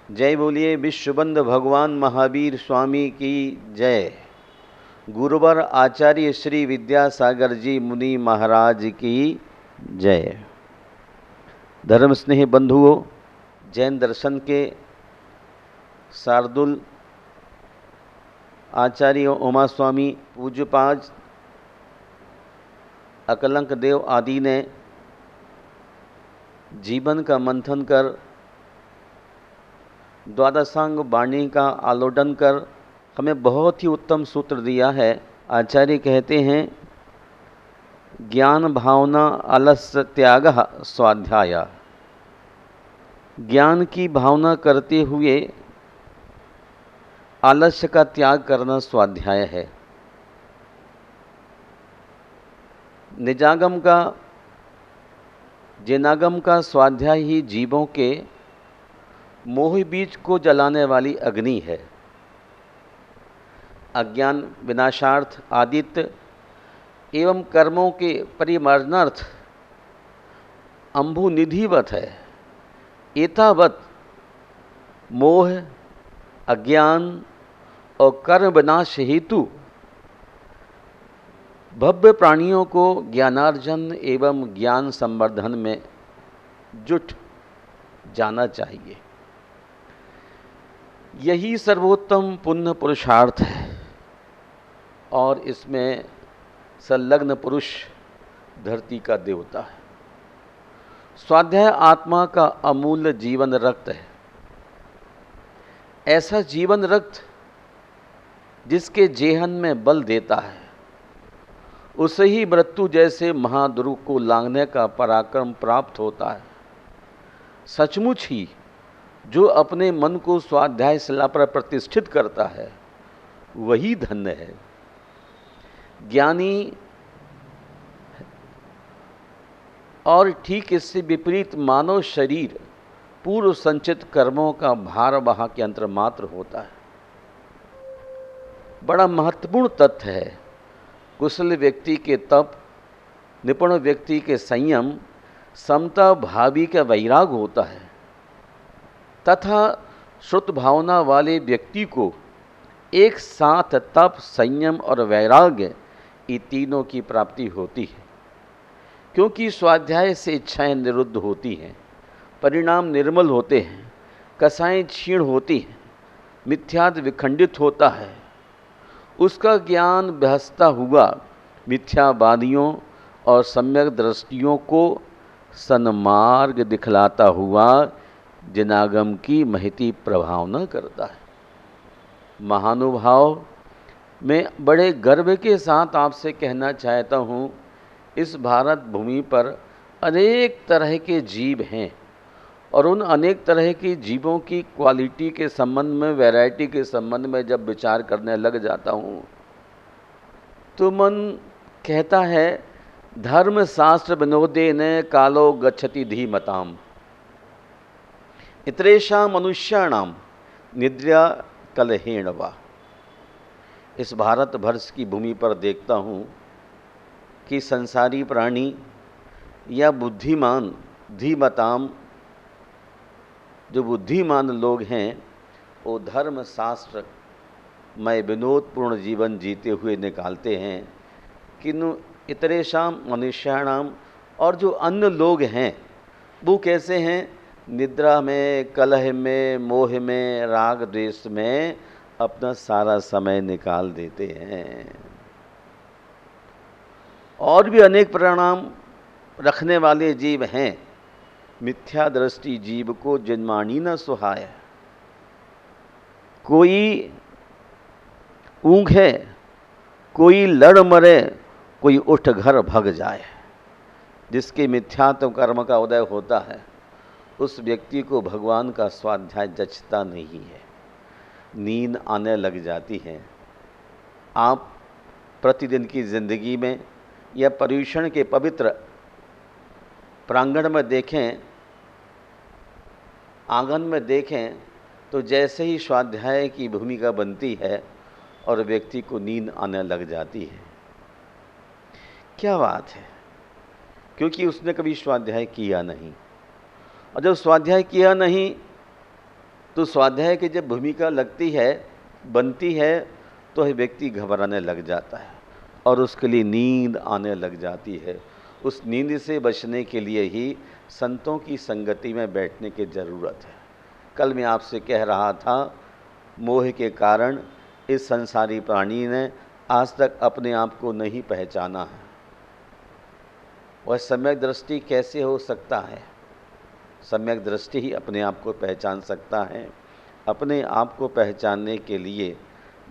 जय बोलिए विश्वबंद भगवान महावीर स्वामी की जय। गुरुवर आचार्य श्री विद्यासागर जी मुनि महाराज की जय। धर्म स्नेही बंधुओं, जैन दर्शन के शार्दुल आचार्य उमा स्वामी पूज्यपाद अकलंक देव आदि ने जीवन का मंथन कर द्वादशांग वाणी का आलोडन कर हमें बहुत ही उत्तम सूत्र दिया है। आचार्य कहते हैं, ज्ञान भावना आलस्य त्याग स्वाध्याय। ज्ञान की भावना करते हुए आलस्य का त्याग करना स्वाध्याय है। निजागम का जिनागम का स्वाध्याय ही जीवों के मोह बीज को जलाने वाली अग्नि है। अज्ञान विनाशार्थ आदित्य एवं कर्मों के परिमार्जनार्थ अम्भु निधिवत है। एतावत मोह, अज्ञान और कर्म विनाश हेतु भव्य प्राणियों को ज्ञानार्जन एवं ज्ञान संवर्धन में जुट जाना चाहिए। यही सर्वोत्तम पुण्य पुरुषार्थ है और इसमें संलग्न पुरुष धरती का देवता है। स्वाध्याय आत्मा का अमूल्य जीवन रक्त है। ऐसा जीवन रक्त जिसके जेहन में बल देता है, उसे ही मृत्यु जैसे महादुर्ग को लांघने का पराक्रम प्राप्त होता है। सचमुच ही जो अपने मन को स्वाध्याय शिला पर प्रतिष्ठित करता है वही धन्य है। ज्ञानी और ठीक इससे विपरीत मानव शरीर पूर्व संचित कर्मों का भार वाहक यंत्र मात्र होता है। बड़ा महत्वपूर्ण तथ्य है। कुशल व्यक्ति के तप, निपुण व्यक्ति के संयम, समता भावी का वैराग होता है तथा श्रुत भावना वाले व्यक्ति को एक साथ तप, संयम और वैराग्य ये तीनों की प्राप्ति होती है। क्योंकि स्वाध्याय से इच्छाएं निरुद्ध होती हैं, परिणाम निर्मल होते हैं, कसाएं क्षीण होती हैं, मिथ्याद विखंडित होता है। उसका ज्ञान बहसता हुआ मिथ्यावादियों और सम्यक दृष्टियों को सन्मार्ग दिखलाता हुआ जिनागम की महती प्रभावना करता है। महानुभाव, मैं बड़े गर्व के साथ आपसे कहना चाहता हूँ, इस भारत भूमि पर अनेक तरह के जीव हैं और उन अनेक तरह के जीवों की क्वालिटी के संबंध में, वैरायटी के संबंध में जब विचार करने लग जाता हूँ तो मन कहता है, धर्म शास्त्र विनोदेन कालो गच्छति धीमताम इतरेषां मनुष्याणाम निद्रा कलहेण वा। इस भारत वर्ष की भूमि पर देखता हूँ कि संसारी प्राणी या बुद्धिमान धीमताम, जो बुद्धिमान लोग हैं वो धर्म शास्त्र में विनोदपूर्ण जीवन जीते हुए निकालते हैं। किन्तु इतरेषाम मनुष्याणाम, और जो अन्य लोग हैं वो कैसे हैं? निद्रा में, कलह में, मोह में, राग द्वेष में अपना सारा समय निकाल देते हैं। और भी अनेक परिणाम रखने वाले जीव हैं। मिथ्या दृष्टि जीव को जन्मानी न सुहाय। कोई ऊँघे, कोई लड़ मरे, कोई उठ घर भग जाए। जिसके मिथ्यात्व कर्म का उदय होता है उस व्यक्ति को भगवान का स्वाध्याय जचता नहीं है, नींद आने लग जाती है। आप प्रतिदिन की जिंदगी में या पर्यूषण के पवित्र प्रांगण में देखें, आंगन में देखें, तो जैसे ही स्वाध्याय की भूमिका बनती है और व्यक्ति को नींद आने लग जाती है। क्या बात है? क्योंकि उसने कभी स्वाध्याय किया नहीं। और जब स्वाध्याय किया नहीं तो स्वाध्याय की जब भूमिका लगती है, बनती है, तो व्यक्ति घबराने लग जाता है और उसके लिए नींद आने लग जाती है। उस नींद से बचने के लिए ही संतों की संगति में बैठने की ज़रूरत है। कल मैं आपसे कह रहा था, मोह के कारण इस संसारी प्राणी ने आज तक अपने आप को नहीं पहचाना है। वह सम्यक दृष्टि कैसे हो सकता है? सम्यक दृष्टि ही अपने आप को पहचान सकता है। अपने आप को पहचानने के लिए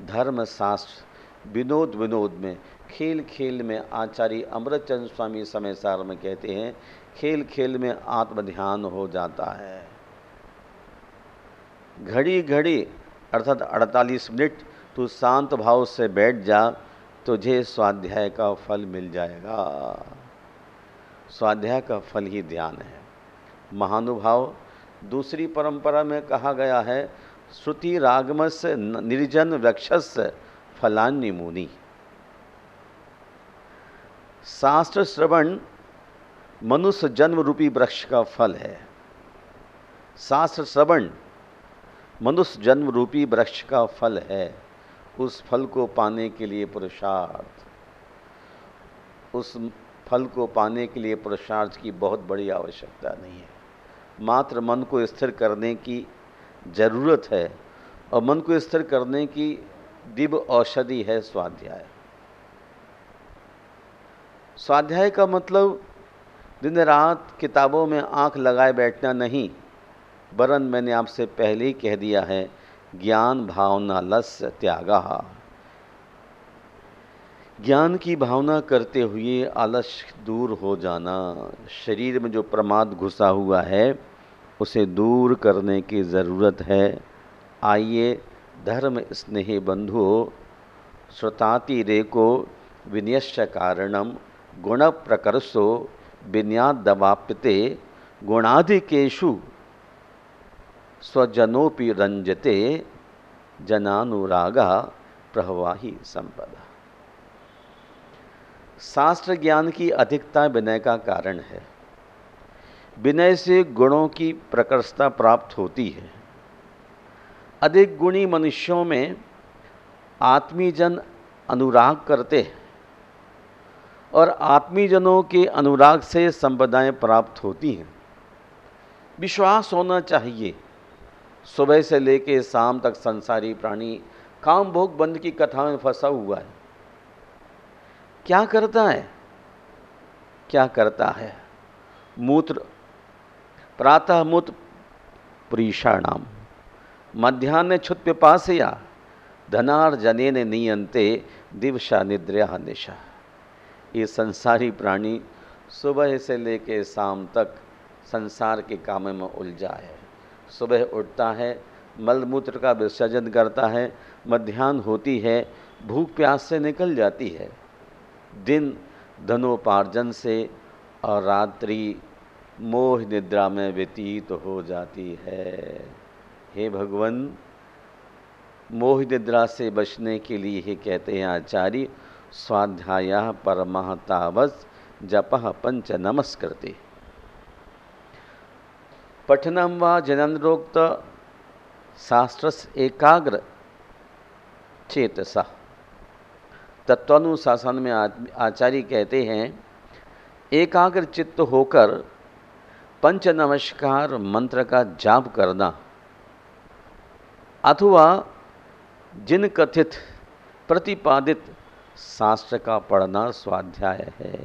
धर्मशास्त्र विनोद विनोद में, खेल खेल में, आचार्य अमृतचंद्र स्वामी समय सार में कहते हैं, खेल खेल में आत्मध्यान हो जाता है। घड़ी घड़ी अर्थात 48 मिनट तू शांत भाव से बैठ जा, तुझे स्वाध्याय का फल मिल जाएगा। स्वाध्याय का फल ही ध्यान है। महानुभाव, दूसरी परंपरा में कहा गया है, श्रुति रागमस निर्जन वृक्षस फलान्य मुनि। शास्त्र श्रवण मनुष्य जन्म रूपी वृक्ष का फल है। शास्त्र श्रवण मनुष्य जन्म रूपी वृक्ष का फल है। उस फल को पाने के लिए पुरुषार्थ, उस फल को पाने के लिए पुरुषार्थ की बहुत बड़ी आवश्यकता नहीं है। मात्र मन को स्थिर करने की ज़रूरत है, और मन को स्थिर करने की दिव्य औषधि है स्वाध्याय। स्वाध्याय का मतलब दिन रात किताबों में आंख लगाए बैठना नहीं, वरन मैंने आपसे पहले ही कह दिया है, ज्ञान भावना लस्य त्यागा। ज्ञान की भावना करते हुए आलस्य दूर हो जाना। शरीर में जो प्रमाद घुसा हुआ है उसे दूर करने की ज़रूरत है। आइए धर्म स्नेही बंधुओं, श्रुतातिरेको विनयस्य कारणम गुण प्रकर्षो विन्यादवाप्यते गुणाधिकेषु स्वजनोपि रंजते जनानुरागा प्रवाही संपदा। शास्त्र ज्ञान की अधिकता विनय का कारण है। विनय से गुणों की प्रकर्षता प्राप्त होती है। अधिक गुणी मनुष्यों में आत्मीजन अनुराग करते हैं और आत्मीजनों के अनुराग से संपदाएं प्राप्त होती हैं। विश्वास होना चाहिए। सुबह से लेकर शाम तक संसारी प्राणी काम भोग बंद की कथा में फंसा हुआ है। क्या करता है? क्या करता है? मूत्र, प्रातः मूत्र प्रीषाणाम, मध्याह्ने क्षुत् पिपासया, धनार्जनेन नियंते दिवसा निद्रया निशा। ये संसारी प्राणी सुबह से लेकर शाम तक संसार के काम में उलझा है। सुबह उठता है, मलमूत्र का विसर्जन करता है, मध्याह्न होती है, भूख प्यास से निकल जाती है, दिन धनोपार्जन से, और रात्रि मोह निद्रा में व्यतीत हो जाती है। हे भगवान, मोह निद्रा से बचने के लिए ही कहते हैं आचार्य, स्वाध्यायः परमः तावत् जपः पंच नमस्कृते। पठनम व जनन्द्रोक्त शास्त्रस्य एकाग्र चेतसा। तत्वानुशासन में आचार्य कहते हैं, एकाग्र चित्त होकर पंच नमस्कार मंत्र का जाप करना, अथवा जिन कथित प्रतिपादित शास्त्र का पढ़ना स्वाध्याय है।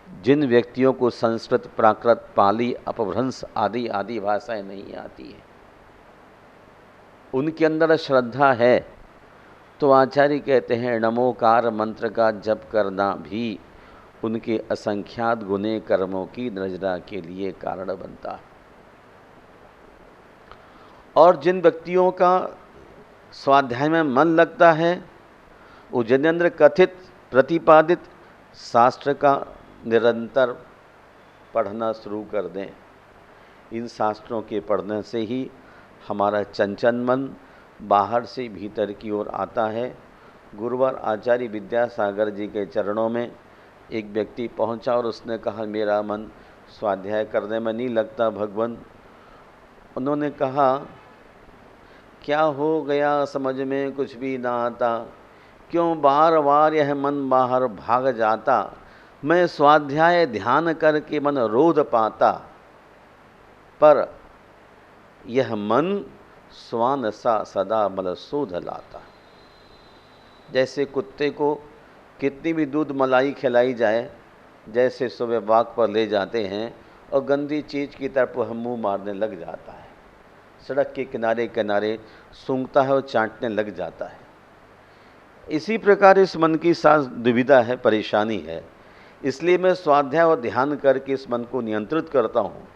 जिन व्यक्तियों को संस्कृत, प्राकृत, पाली, अपभ्रंश आदि आदि भाषाएं नहीं आती है, उनके अंदर श्रद्धा है, तो आचार्य कहते हैं नमोकार मंत्र का जप करना भी उनके असंख्यात गुने कर्मों की नजरा के लिए कारण बनता है। और जिन व्यक्तियों का स्वाध्याय में मन लगता है, वो जिनेंद्र कथित प्रतिपादित शास्त्र का निरंतर पढ़ना शुरू कर दें। इन शास्त्रों के पढ़ने से ही हमारा चंचल मन बाहर से भीतर की ओर आता है। गुरुवार आचार्य विद्यासागर जी के चरणों में एक व्यक्ति पहुंचा और उसने कहा, मेरा मन स्वाध्याय करने में नहीं लगता भगवान, उन्होंने कहा, क्या हो गया समझ में कुछ भी ना आता, क्यों बार बार यह मन बाहर भाग जाता, मैं स्वाध्याय ध्यान करके मन रोध पाता, पर यह मन स्वान सा सदा बल शोध लाता। जैसे कुत्ते को कितनी भी दूध मलाई खिलाई जाए, जैसे सुबह वाक पर ले जाते हैं और गंदी चीज़ की तरफ वह मुँह मारने लग जाता है, सड़क के किनारे किनारे सूंघता है और चाटने लग जाता है। इसी प्रकार इस मन की साथ दुविधा है, परेशानी है। इसलिए मैं स्वाध्याय और ध्यान करके इस मन को नियंत्रित करता हूँ,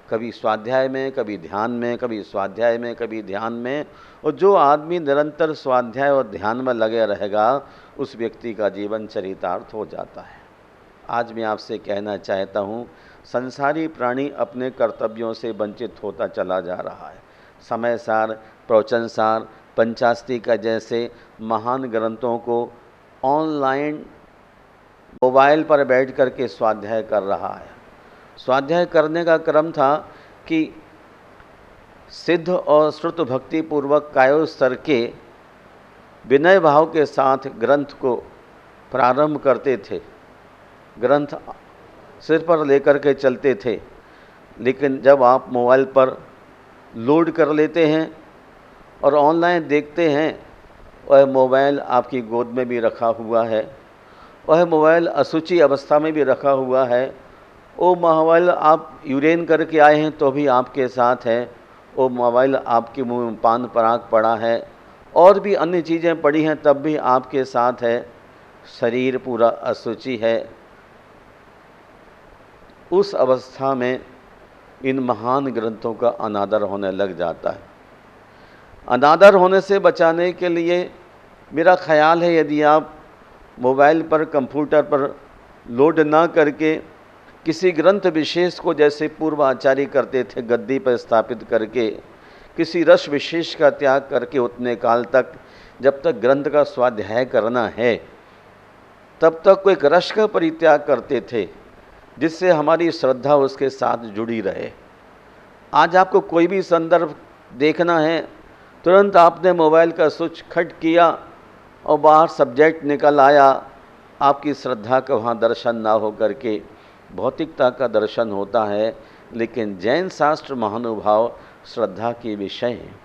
कभी स्वाध्याय में, कभी ध्यान में, कभी स्वाध्याय में, कभी ध्यान में। और जो आदमी निरंतर स्वाध्याय और ध्यान में लगे रहेगा, उस व्यक्ति का जीवन चरितार्थ हो जाता है। आज मैं आपसे कहना चाहता हूँ, संसारी प्राणी अपने कर्तव्यों से वंचित होता चला जा रहा है। समय सार, प्रवचन सार, पंचास्तिका जैसे महान ग्रंथों को ऑनलाइन मोबाइल पर बैठ कर के स्वाध्याय कर रहा है। स्वाध्याय करने का क्रम था कि सिद्ध और श्रुत भक्ति पूर्वक कायो स्तर के विनय भाव के साथ ग्रंथ को प्रारंभ करते थे, ग्रंथ सिर पर लेकर के चलते थे। लेकिन जब आप मोबाइल पर लोड कर लेते हैं और ऑनलाइन देखते हैं, वह मोबाइल आपकी गोद में भी रखा हुआ है, वह मोबाइल अशुचि अवस्था में भी रखा हुआ है, वो मोबाइल आप यूरेन करके आए हैं तो भी आपके साथ है, वो मोबाइल आपके मुंह में पान पराग पड़ा है और भी अन्य चीज़ें पड़ी हैं तब भी आपके साथ है, शरीर पूरा अशुचि है। उस अवस्था में इन महान ग्रंथों का अनादर होने लग जाता है। अनादर होने से बचाने के लिए मेरा ख्याल है, यदि आप मोबाइल पर, कंप्यूटर पर लोड ना करके किसी ग्रंथ विशेष को, जैसे पूर्व आचार्य करते थे, गद्दी पर स्थापित करके किसी रस विशेष का त्याग करके उतने काल तक, जब तक ग्रंथ का स्वाध्याय करना है, तब तक कोई एक रस का परित्याग करते थे, जिससे हमारी श्रद्धा उसके साथ जुड़ी रहे। आज आपको कोई भी संदर्भ देखना है, तुरंत आपने मोबाइल का स्विच खट किया और बाहर सब्जेक्ट निकल आया, आपकी श्रद्धा का वहाँ दर्शन ना हो करके भौतिकता का दर्शन होता है। लेकिन जैन शास्त्र महानुभाव श्रद्धा के विषय हैं।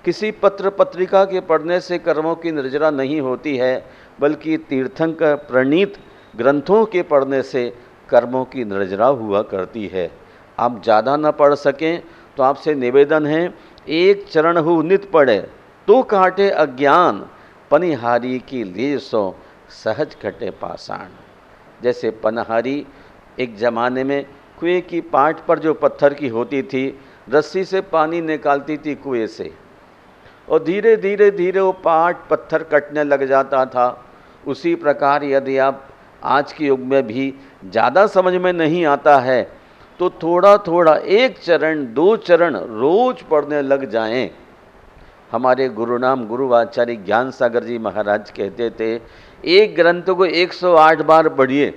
किसी पत्र पत्रिका के पढ़ने से कर्मों की निर्जरा नहीं होती है, बल्कि तीर्थंकर प्रणीत ग्रंथों के पढ़ने से कर्मों की निर्जरा हुआ करती है। आप ज़्यादा न पढ़ सकें तो आपसे निवेदन है, एक चरण हु नित पढ़े तो काटे अज्ञान, पनिहारी की लेसो सहज कटे पाषाण। जैसे पनहारी एक ज़माने में कुएं की पाट पर जो पत्थर की होती थी, रस्सी से पानी निकालती थी कुएं से, और धीरे धीरे धीरे वो पाट पत्थर कटने लग जाता था। उसी प्रकार यदि आप आज के युग में भी ज़्यादा समझ में नहीं आता है तो थोड़ा थोड़ा, एक चरण, दो चरण रोज पढ़ने लग जाएं। हमारे गुरुनाम गुरु आचार्य ज्ञान सागर जी महाराज कहते थे, एक ग्रंथ को 108 बार पढ़िए।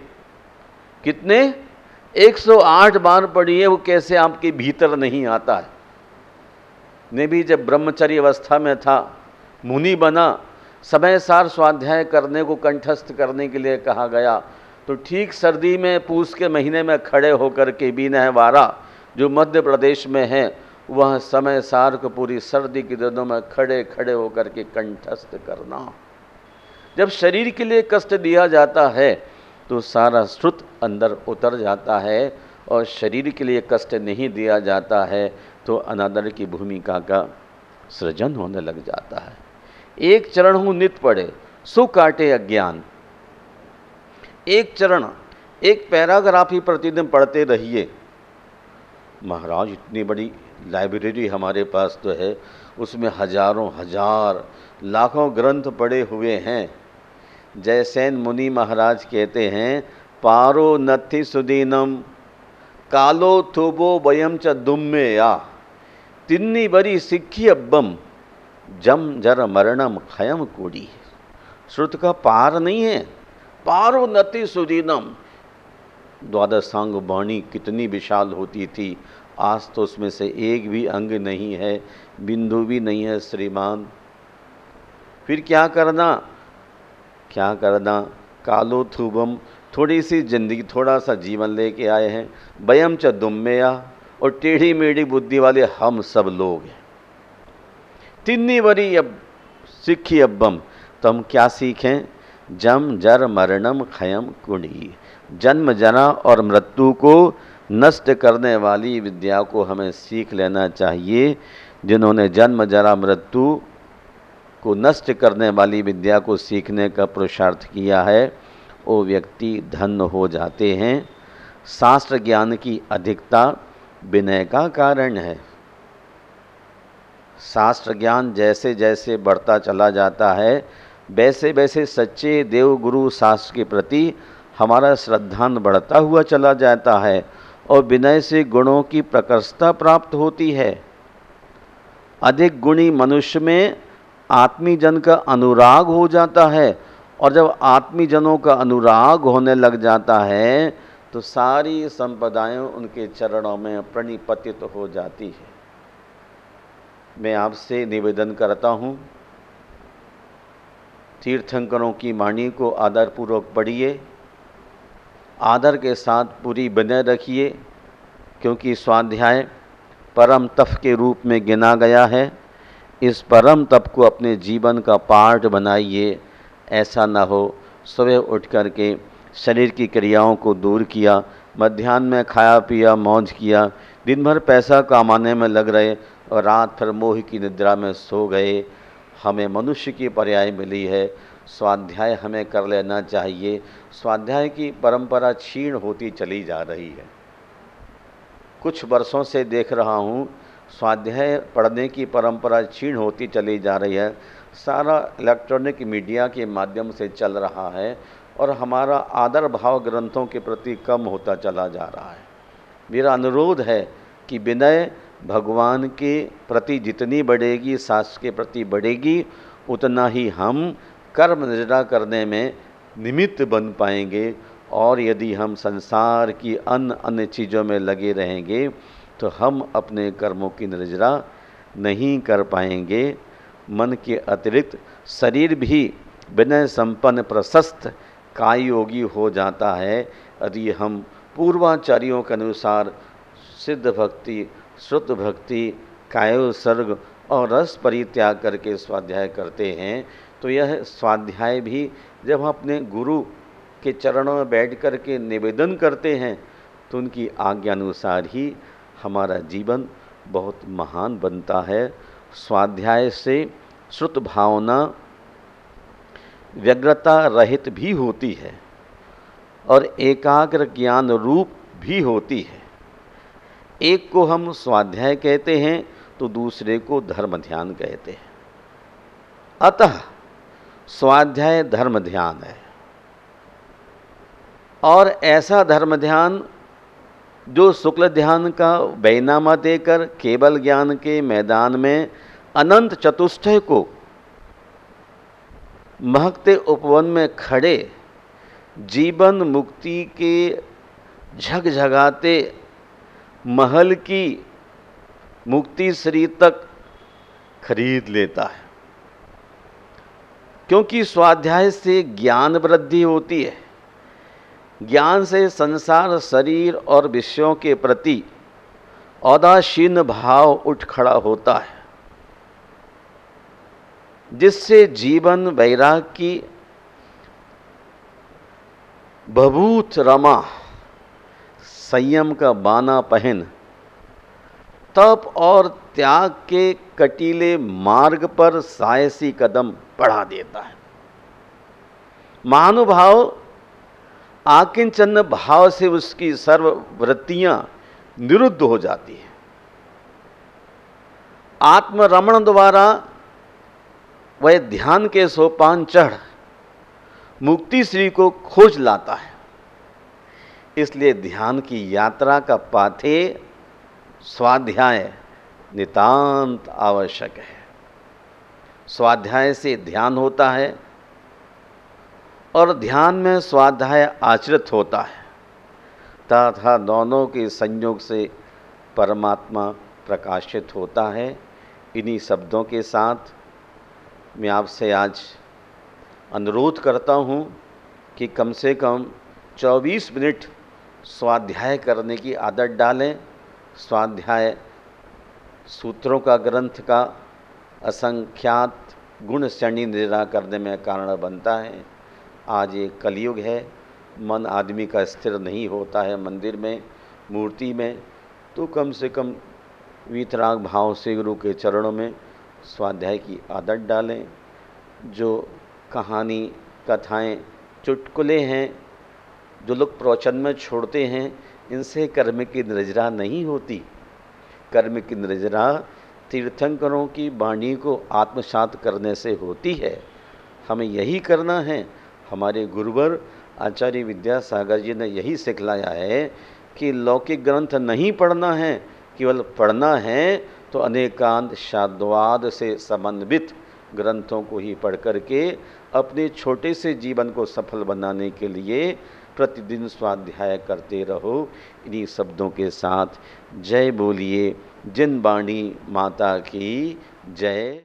कितने? 108 बार पढ़िए। वो कैसे आपके भीतर नहीं आता है। ने भी जब ब्रह्मचर्य अवस्था में था, मुनि बना, समय सार स्वाध्याय करने को कंठस्थ करने के लिए कहा गया, तो ठीक सर्दी में पूस के महीने में खड़े होकर के बीनहवारा जो मध्य प्रदेश में है, वह समय सार को पूरी सर्दी के दिनों में खड़े खड़े होकर के कंठस्थ करना। जब शरीर के लिए कष्ट दिया जाता है तो सारा श्रुत अंदर उतर जाता है, और शरीर के लिए कष्ट नहीं दिया जाता है तो अनादर की भूमिका का सृजन होने लग जाता है। एक चरण हूँ नित पढ़े सो काटे अज्ञान। एक चरण, एक पैराग्राफ ही प्रतिदिन पढ़ते रहिए। महाराज, इतनी बड़ी लाइब्रेरी हमारे पास तो है, उसमें हजारों हजार लाखों ग्रंथ पड़े हुए हैं। जयसेन मुनि महाराज कहते हैं, पारो नथि सुदीनम कालो थोबो वयम च दुम्मे या तिन्नी बरी सिक्खी अब्बम जम जर मरणम खयम कूड़ी। श्रुत का पार नहीं है। पारो नति सुदीनम, द्वादशांग वाणी कितनी विशाल होती थी, आज तो उसमें से एक भी अंग नहीं है, बिंदु भी नहीं है श्रीमान। फिर क्या करना, क्या करना। कालो थूबम, थोड़ी सी जिंदगी, थोड़ा सा जीवन लेके आए हैं। बयम च दुम्मेया, और टेढ़ी मेढ़ी बुद्धि वाले हम सब लोग हैं। तिन्नी बरी अब सीखी अब्बम, तो हम क्या सीखें। जम जर मरणम खयम कुणी, जन्म जरा और मृत्यु को नष्ट करने वाली विद्या को हमें सीख लेना चाहिए। जिन्होंने जन्म जरा मृत्यु को नष्ट करने वाली विद्या को सीखने का पुरुषार्थ किया है, वो व्यक्ति धन्य हो जाते हैं। शास्त्र ज्ञान की अधिकता विनय का कारण है। शास्त्र ज्ञान जैसे जैसे बढ़ता चला जाता है, वैसे वैसे सच्चे देव गुरु शास्त्र के प्रति हमारा श्रद्धान बढ़ता हुआ चला जाता है, और विनय से गुणों की प्रकर्षता प्राप्त होती है। अधिक गुणी मनुष्य में आत्मीजन का अनुराग हो जाता है, और जब आत्मीजनों का अनुराग होने लग जाता है तो सारी संपदाएं उनके चरणों में प्रणिपतित हो जाती है। मैं आपसे निवेदन करता हूँ, तीर्थंकरों की वाणी को आदरपूर्वक पढ़िए, आदर के साथ पूरी विनय रखिए, क्योंकि स्वाध्याय परम तप के रूप में गिना गया है। इस परम तप को अपने जीवन का पार्ट बनाइए। ऐसा न हो सुबह उठ कर के शरीर की क्रियाओं को दूर किया, मध्याह्न में खाया पिया मौज किया, दिन भर पैसा कमाने में लग रहे और रात फिर मोह की निद्रा में सो गए। हमें मनुष्य की पर्याय मिली है, स्वाध्याय हमें कर लेना चाहिए। स्वाध्याय की परंपरा क्षीण होती चली जा रही है। कुछ वर्षों से देख रहा हूँ स्वाध्याय पढ़ने की परंपरा क्षीण होती चली जा रही है। सारा इलेक्ट्रॉनिक मीडिया के माध्यम से चल रहा है, और हमारा आदर भाव ग्रंथों के प्रति कम होता चला जा रहा है। मेरा अनुरोध है कि विनय भगवान के प्रति जितनी बढ़ेगी, शास्त्र के प्रति बढ़ेगी, उतना ही हम कर्म निजरा करने में निमित्त बन पाएंगे। और यदि हम संसार की अन्य चीज़ों में लगे रहेंगे तो हम अपने कर्मों की निर्जरा नहीं कर पाएंगे। मन के अतिरिक्त शरीर भी विनय संपन्न प्रशस्त काय योगी हो जाता है यदि हम पूर्वाचार्यों के अनुसार सिद्ध भक्ति, श्रुत भक्ति, कायोत्सर्ग और रस परित्याग करके स्वाध्याय करते हैं। तो यह स्वाध्याय भी जब हम अपने गुरु के चरणों में बैठ कर के निवेदन करते हैं तो उनकी आज्ञा अनुसार ही हमारा जीवन बहुत महान बनता है। स्वाध्याय से श्रुत भावना व्यग्रता रहित भी होती है और एकाग्र ज्ञान रूप भी होती है। एक को हम स्वाध्याय कहते हैं तो दूसरे को धर्म ध्यान कहते हैं। अतः स्वाध्याय धर्म ध्यान है, और ऐसा धर्म ध्यान जो शुक्ल ध्यान का बैनामा देकर केवल ज्ञान के मैदान में अनंत चतुष्टय को महकते उपवन में खड़े जीवन मुक्ति के झगझगाते महल की मुक्ति श्री तक खरीद लेता है। क्योंकि स्वाध्याय से ज्ञान वृद्धि होती है। ज्ञान से संसार, शरीर और विषयों के प्रति औदासीन भाव उठ खड़ा होता है, जिससे जीवन वैराग की भभूत रमा संयम का बाना पहन तप और त्याग के कटीले मार्ग पर साहसी कदम बढ़ा देता है। महानुभाव आकिंचन भाव से उसकी सर्व वृत्तियां निरुद्ध हो जाती हैं। आत्मरमण द्वारा वह ध्यान के सोपान चढ़ मुक्ति श्री को खोज लाता है। इसलिए ध्यान की यात्रा का पाथे स्वाध्याय नितांत आवश्यक है। स्वाध्याय से ध्यान होता है और ध्यान में स्वाध्याय आचरित होता है, तथा दोनों के संयोग से परमात्मा प्रकाशित होता है। इन्हीं शब्दों के साथ मैं आपसे आज अनुरोध करता हूँ कि कम से कम 24 मिनट स्वाध्याय करने की आदत डालें। स्वाध्याय सूत्रों का ग्रंथ का असंख्यात गुण श्रेणी निर्णय करने में कारण बनता है। आज ये कलयुग है, मन आदमी का स्थिर नहीं होता है मंदिर में, मूर्ति में, तो कम से कम वीतराग भाव से गुरु के चरणों में स्वाध्याय की आदत डालें। जो कहानी, कथाएं, चुटकुले हैं जो लोग प्रवचन में छोड़ते हैं, इनसे कर्म की निर्जरा नहीं होती। कर्म की निर्जरा तीर्थंकरों की वाणी को आत्मसात करने से होती है। हमें यही करना है। हमारे गुरुवर आचार्य विद्यासागर जी ने यही सिखलाया है कि लौकिक ग्रंथ नहीं पढ़ना है, केवल पढ़ना है तो अनेकांत शाद्वाद से समन्वित ग्रंथों को ही पढ़ करके अपने छोटे से जीवन को सफल बनाने के लिए प्रतिदिन स्वाध्याय करते रहो। इन्हीं शब्दों के साथ जय बोलिए जिन वाणी माता की जय।